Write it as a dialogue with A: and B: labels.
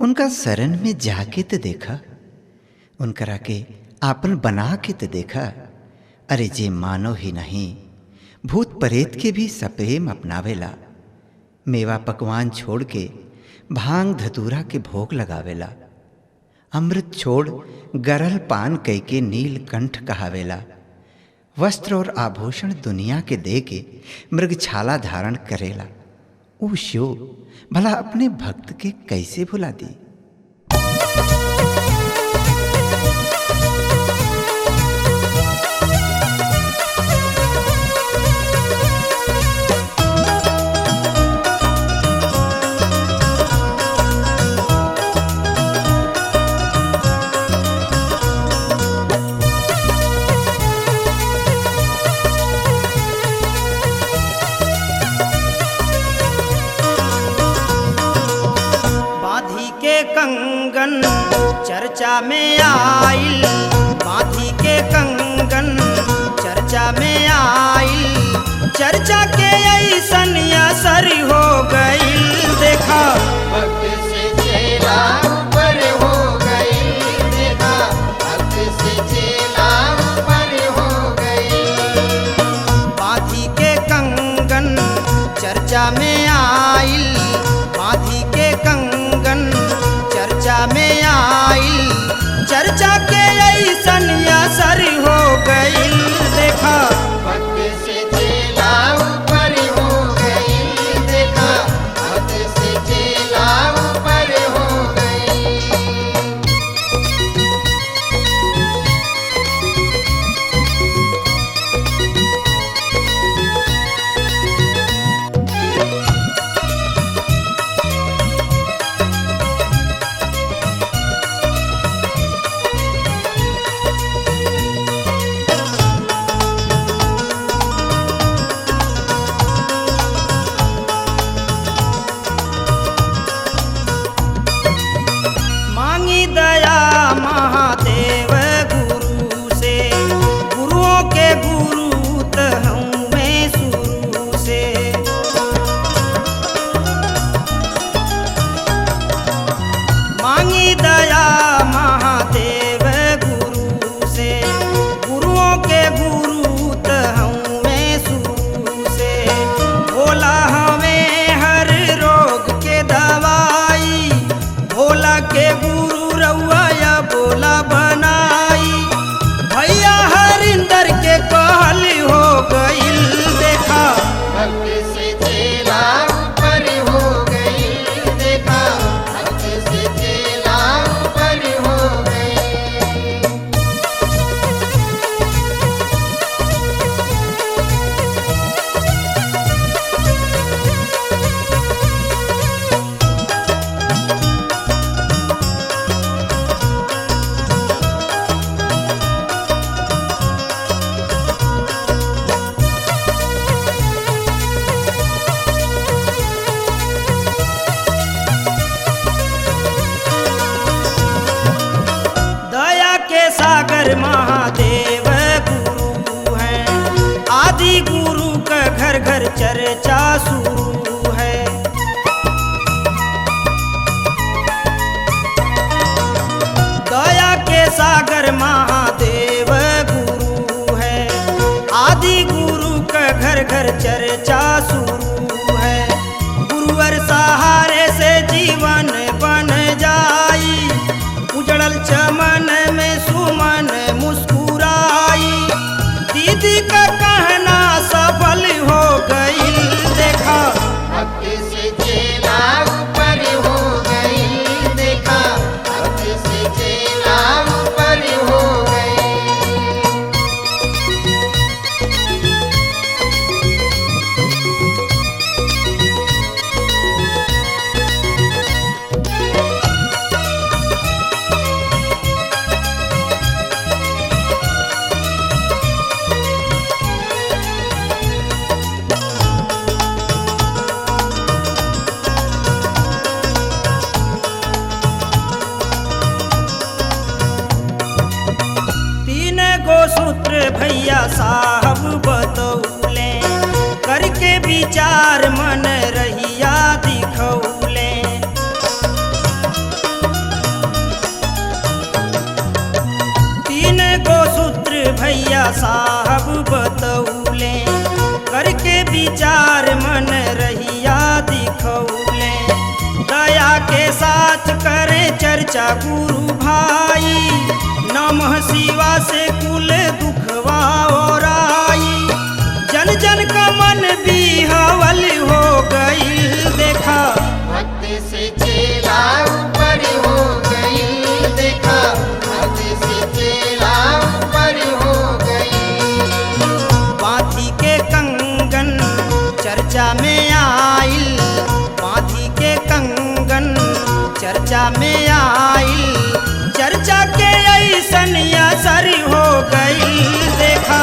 A: उनका शरण में जाके तो देखा, उनकरा के आपन बना के तो देखा। अरे जे मानो ही नहीं, भूत प्रेत के भी सप्रेम अपनावेला। मेवा पकवान छोड़ के भांग धतूरा के भोग लगावेला। अमृत छोड़ गरल पान कई के नीलकंठ कहावेला। वस्त्र और आभूषण दुनिया के दे के मृगछाला धारण करेला। ओ शिव, भला अपने भक्त के कैसे भुला दी।
B: कंगन चर्चा में आइल, बांधी के कंगन चर्चा में आइल। चर्चा के ऐसन असर हो गइल, देखा
C: भक्त से चेला ऊपर हो गई, देखा भक्त से चेला ऊपर हो गई।
B: बांधी के कंगन चर्चा में आइल, बांधी के कंगन चर्चा में आइल। चर्चा के ऐसन असर हो गइल, देखा
C: भक्त से चेला ऊपर हो गई, देखा भक्त से चेला ऊपर हो गई।
B: मांगी दया महादेव गुरु से, गुरुओं के गुरु त हूँ मैं शुरू से। मांगी दया महादेव गुरु से, गुरुओं के गुरु त हूँ मैं शुरू से। भोला हमें हर रोग के दवाई, भोला के गुरु रउआ या बोला बनाई। भैया हरिंदर के कहल हो गइल, देखा
C: भक्त से चेला ऊपर हो गई, देखा भक्त से चेला ऊपर हो गई।
B: दया के सागर महादेव गुरु हैं, आदि गुरु का घर घर चर्चा शुरू है। दया के सागर महादेव गुरु है, आदि गुरु का घर घर चर्चा शुरू है। गुरुवर सहारे से जीवन बन जाई, उजड़ल चमन में सुमन मुस्कुराई। दीदी का कहना सफल हो गई, देखा
C: भक्त से चेला ऊपर हो गई, देखा भक्त से चेला ऊपर हो गई।
B: तीन गो सूत्र भैया साहब बतौले, करके विचार मन रहिया दिखौले। भैया साहब बतौले, करके विचार मन रहिया दिखौले। दया के साथ करे चर्चा गुरु भाई, नमः शिवा से कुल दुखवा ओराई। जन जन का मन बिहावल हो गई, देखा
C: भक्त से चेला ऊपर हो गई, देखा भक्त से चेला ऊपर हो गई।
B: पाथी के कंगन चर्चा में आइल, पाथी के कंगन चर्चा में आइल। चर्चा के ऐसन असर हो गई, देखा